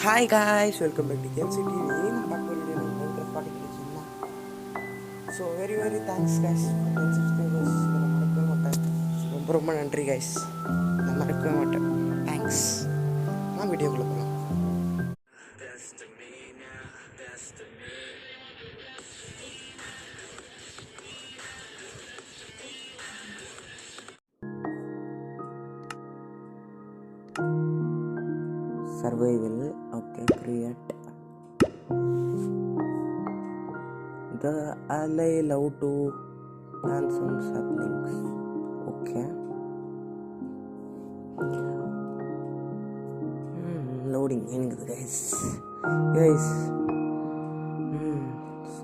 Hi guys, welcome back to KMC TV. I'm back for video on Minecraft particulation. So very thanks guys for 10 subscribers. நான் மறக்கவே மாட்டேன். ரொம்ப நன்றி guys. நான் மறக்கவே மாட்டேன். Thanks. நான் வீடியோக்குள்ள போலாம். Survival. Okay, create. The ally love to plant some saplings. Okay. Loading in guys. It's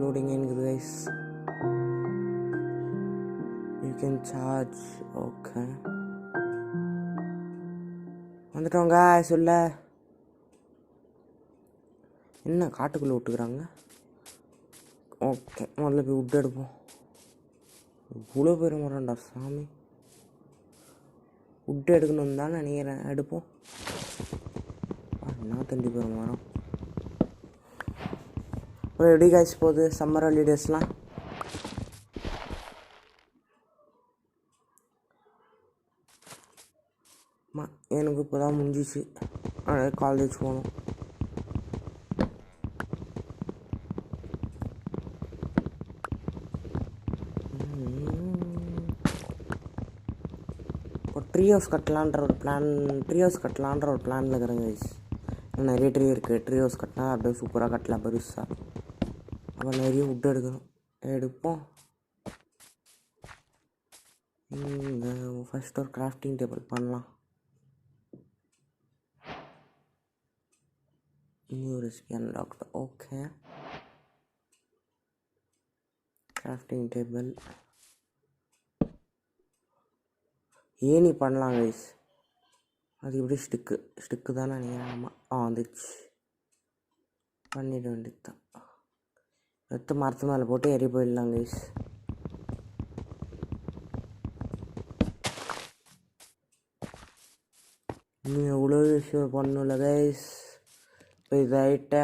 loading in guys. You can charge. Okay. வந்துட்டோங்க சொல்ல என்ன காட்டுக்குள்ளே விட்டுக்கிறாங்க. ஓகே, முதல்ல போய் விட்டு எடுப்போம். இவ்வளோ பேர் வரண்டா சாமி. விட்டு எடுக்கணும் தான் நினைக்கிறேன். எடுப்போம். என்ன தண்டி போகிற மரம். அப்புறம் எப்படி காய்ச்சி போகுது சம்மர் ஹாலிடேஸ்லாம்? எனக்கு இப்போ தான் முடிஞ்சிச்சு. காலேஜ் போகணும். இப்போ ட்ரீ ஹவுஸ் கட்டலான்ற ஒரு பிளானில் இருக்கிறேங்க கைஸ். நிறைய ட்ரீ இருக்குது. ட்ரீ ஹவுஸ் கட்டினா அப்படியே சூப்பராக கட்டலாம் பெருசாக. அப்போ நிறைய வுட் எடுக்கணும். எடுப்போம். இங்கே ஃபஸ்ட் ஒரு கிராஃப்டிங் டேபிள் பண்ணலாம். New recipe unlocked. Okay, grafting table any பண்ணலாம் கைஸ். அது எப்படி ஸ்டிக்கு தானே நினைக்கிறேன். ஆமாம், வந்துச்சு. பண்ணிட வேண்டியது தான். எடுத்து மரத்து மேலே போட்டு எரி போயிடலாம் கைஸ். இன்னும் எவ்வளோ விஷயம் பண்ணல கைஸ். இப்போ இதாகிட்ட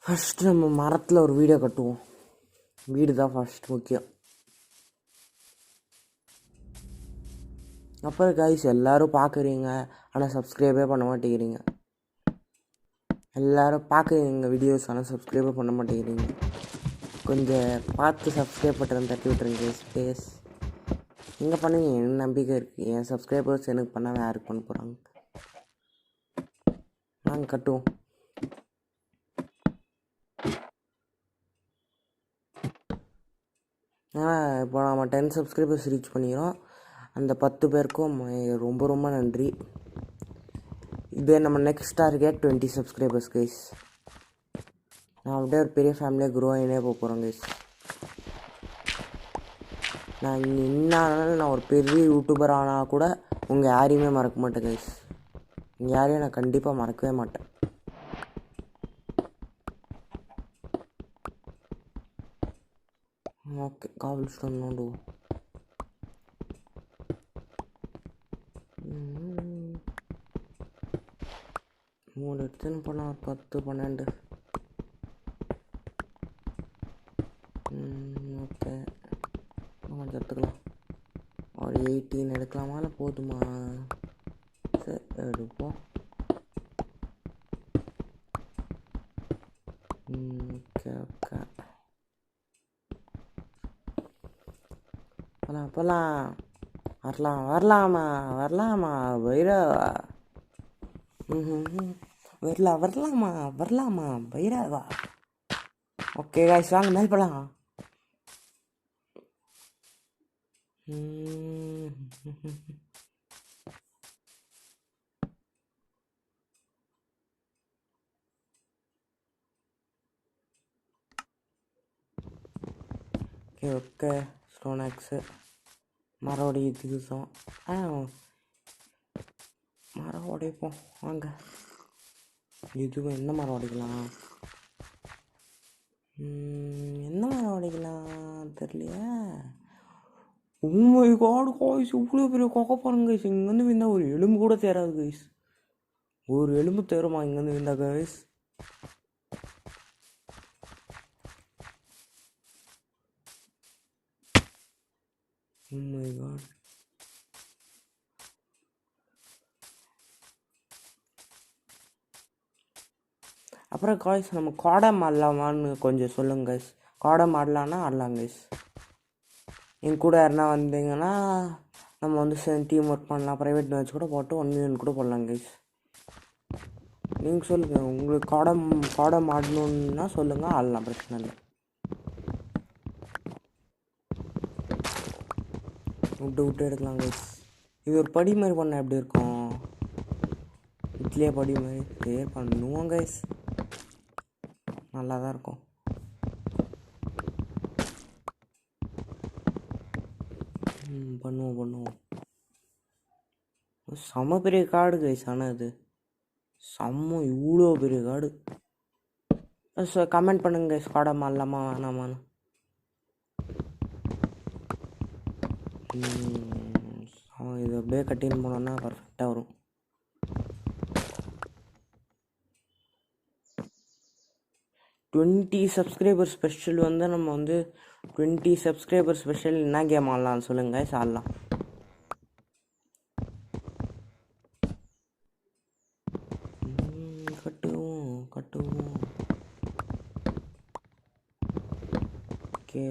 ஃபஸ்ட்டு நம்ம மரத்தில் ஒரு வீடியோ கட்டுவோம். வீடு தான் ஃபஸ்ட் முக்கியம். அப்புறம் கைஸ் எல்லோரும் பார்க்குறீங்க, ஆனால் சப்ஸ்கிரைபே பண்ண மாட்டேங்கிறீங்க. எல்லோரும் பார்க்குறீங்க வீடியோஸ், ஆனால் சப்ஸ்கிரைபே பண்ண மாட்டேங்கிறீங்க. கொஞ்சம் பார்த்து சப்ஸ்கிரைப் பண்ணுறேன், தட்டி விட்டுருங்க கைஸ் ப்ளீஸ். எங்கே பண்ணுங்க, எனக்கு நம்பிக்கை இருக்குது. என் சப்ஸ்கிரைபர்ஸ் எனக்கு பண்ணால் யாருக்கு பண்ண போகிறாங்க. நாங்கள் கட்டுவோம். இப்போ நம்ம 10 சப்ஸ்கிரைபர்ஸ் ரீச் பண்ணிக்கிறோம். அந்த 10 பேருக்கும் ரொம்ப நன்றி. இதே நம்ம நெக்ஸ்ட் டார்கெட் 20 சப்ஸ்கிரைபர்ஸ் கைஸ். நான் அப்படியே ஒரு பெரிய ஃபேமிலியாக க்ரோ ஆகினே போகிறோம் கைஸ். நான் என்ன ஆனாலும், நான் ஒரு பெரிய யூடியூபர் ஆனால் கூட உங்கள் யாரையுமே மறக்க மாட்டேன் கைஸ். உங்கள் யாரையும் நான் கண்டிப்பாக மறக்கவே மாட்டேன். ஓகே, காவல் ஸ்டோன் நோண்டுவோம். மூணு எடுத்துன்னு போனால் 10 12. ஓகே, கொஞ்சம் எடுத்துக்கலாம். ஒரு 18 எடுக்கலாமா இல்லை போதுமா? சரி எடுப்போம். ஓகே போகலாம். வரலாமா வைரவா? வரலாமா வைரவா? ஓகே காய்ஸ், வாங்க மேல் போகலாம். ஓகே ஸ்டோன் ஆக்ஸு மரம் உடையதுக்கு மரம் உடைப்போம் வாங்க. இதுவும் என்ன மரம் உடைக்கலாம்? தெரியலையே. Oh my god guys, இவ்வளோ பெரிய கொக்கை பாருங்க கைஸ். இங்கே வந்து ஒரு எலும்பு கூட தேராது கைஸ். ஒரு எலும்பு தேருமா இங்கேருந்து இருந்தா கைஸ். Oh my god. அப்புறம் காய்ஸ் நம்ம காடம் ஆடலாமான்னு கொஞ்சம் சொல்லுங்க கைஸ். காடம் ஆடலான்னா ஆடலாம் கைஸ். என் கூட யாருனா வந்தீங்கன்னா நம்ம வந்து டீம் ஒர்க் பண்ணலாம். ப்ரைவேட் மேட்ச் கூட போட்டு 1 million கூட போடலாம் கைஸ். நீங்கள் சொல்லுங்கள், உங்களுக்கு காடம் ஆடணுன்னா சொல்லுங்கள், ஆடலாம், பிரச்சனை இல்லை. விட்டு எடுக்கலாம் கைஸ். இது ஒரு படி மாதிரி பண்ண எப்படி இருக்கும்? இட்லியே படி மாதிரி சேர் பண்ணுவோம் கைஸ், நல்லா தான் இருக்கும். பண்ணுவோம். செம்ம பெரிய காடு கைஸ். ஆனால் அது இவ்வளோ பெரிய காடு. கமெண்ட் பண்ணுங்க கைஸ், காடமா இல்லாமா வேணாமான்னு. இது அப்படியே கட்டின்னு போனோன்னா பர்ஃபெக்டாக வரும். டுவெண்ட்டி சப்ஸ்கிரைபர் ஸ்பெஷல் வந்து நம்ம வந்து 20 சப்ஸ்கிரைபர் ஸ்பெஷல் என்ன கேம் ஆடலாம்னு சொல்லுங்க கைஸ், ஆடலாம். கட்டுவோம். ஓகே.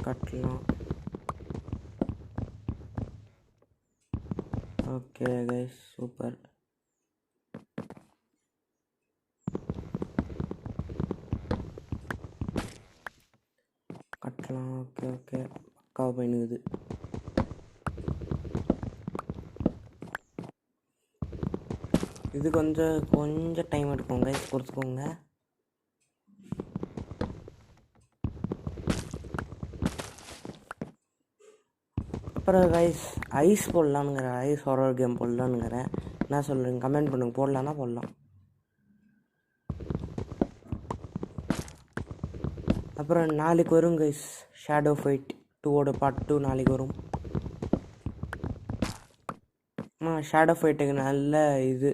கட்டலாம். Okay guys, super. கட்டலாம். ஓகே பக்காவாக பயனுது. இது கொஞ்சம் டைம் எடுக்கும் கைஸ், பொறுத்துக்கோங்க. அப்புறம் கைஸ் ஐஸ் போடலான்னுங்கிறேன், ஐஸ் ஹாரர் கேம் போடலான்னுங்கிறேன். என்ன சொல்கிறீங்க? கமெண்ட் பண்ணுங்க, போடலான்னா போடலாம். அப்புறம் நாளைக்கு வரும் கைஸ் ஷேடோ ஃபைட் 2 பார்ட் 2 நாளைக்கு வரும். ஷேடோ ஃபைட்டுக்கு நல்ல இது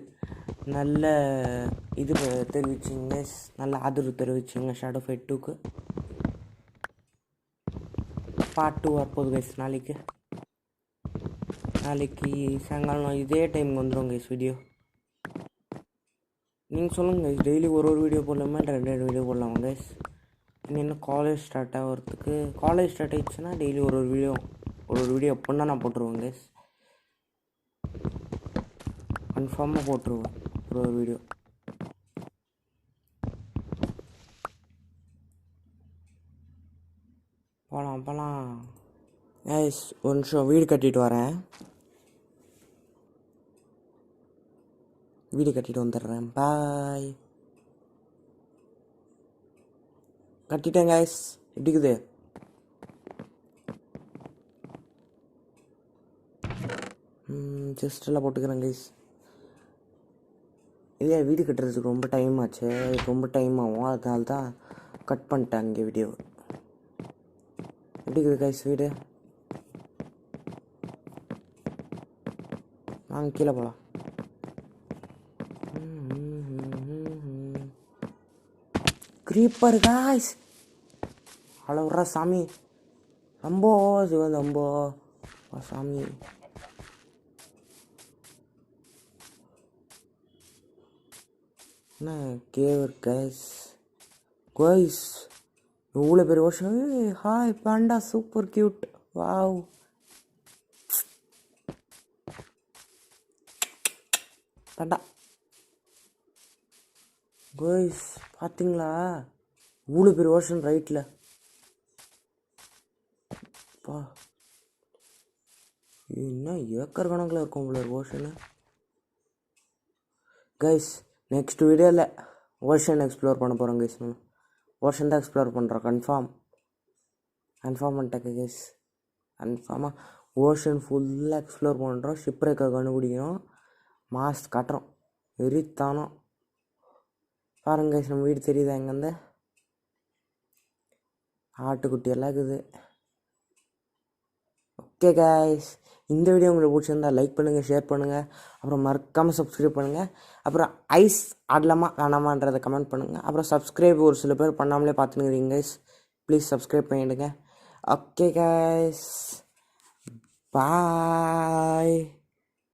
தெரிவிச்சிங்க, நல்ல ஆதரவு தெரிவிச்சிங்க. ஷேடோ ஃபைட் 2க்கு பார்ட் 2 வரப்போகுது கைஸ். நாளைக்கு சாயங்காலம் இதே டைமுக்கு வந்துடும் கைஸ் வீடியோ. நீங்கள் சொல்லுங்கள் கைஸ், டெய்லி ஒரு வீடியோ போடலாமா, 2 வீடியோ போடலாமா கைஸ்? இன்னும் காலேஜ் ஸ்டார்ட் ஆகிறதுக்கு, காலேஜ் ஸ்டார்ட் ஆகிடுச்சுன்னா டெய்லி ஒரு வீடியோ எப்படின்னா நான் போட்டுருவேன் கைஸ். கன்ஃபார்மாக போட்டுருவேன் ஒரு வீடியோ. போகலாம் கைஸ். ஒரு நிமிஷம் வீடு கட்டிட்டு வரேன். வீடு கட்டிட்டு வந்துடுறேன். பாய். கட்டிட்டேன் கைஸ். எப்படி இருக்குது? செஸ்டெல்லாம் போட்டுக்கிறேன் கைஸ். இல்லையா, வீடு கட்டுறதுக்கு ரொம்ப டைம் ஆச்சு, ரொம்ப டைம் ஆகும், அதனால தான் கட் பண்ணிட்டேன் இங்கே வீடியோ. எப்படி இருக்குது கைஸ் வீடு? வாங்க கீழே போகலாம். க்ரீப்பர் காய்ஸ், அளவுறா சாமி. ரொம்ப சிவன், ரொம்ப சாமி. என்ன கேவர் கைஸ் இவ்வளோ பெரிய வருஷம். Hi Panda, super cute. Wow. Panda guys பார்த்தீங்களா? இவ்வளோ பெரிய வருஷன் ரைட்டில். பா, என்ன ஏக்கர் கணக்கில் இருக்கும் இவ்வளோ ஓஷனு கைஸ். நெக்ஸ்ட் வீடியோவில் ஓஷன் எக்ஸ்ப்ளோர் பண்ண போகிறோம் கைஸ். ஓஷன் தான் எக்ஸ்ப்ளோர் பண்ணுறோம், கன்ஃபார்ம் பண்ணிட்டேன் கைஸ். கன்ஃபார்மாக ஓஷன் ஃபுல்லாக எக்ஸ்ப்ளோர் பண்ணுறோம். ஷிப்ரேக்கை கண்டுபிடிக்கிறோம். மாஸ் காட்டுறோம். வெறித்தானோம். பாருங்க guys, நம்ம வீடு தெரியுதா எங்கேருந்து? ஆட்டுக்குட்டி எல்லாம் இருக்குது. ஓகே கைஸ், இந்த வீடியோ உங்களுக்கு பிடிச்சிருந்தா லைக் பண்ணுங்கள், ஷேர் பண்ணுங்கள், அப்புறம் மறக்காமல் சப்ஸ்கிரைப் பண்ணுங்கள். அப்புறம் ஐஸ் ஆடலாமா வேணாமான்றதை கமெண்ட் பண்ணுங்கள். அப்புறம் சப்ஸ்கிரைப் ஒரு சில பேர் பண்ணாமலே பார்த்துனுக்கிறீங்க கைஸ், ப்ளீஸ் சப்ஸ்கிரைப் பண்ணிவிடுங்க. ஓகே கைஸ், பாய்.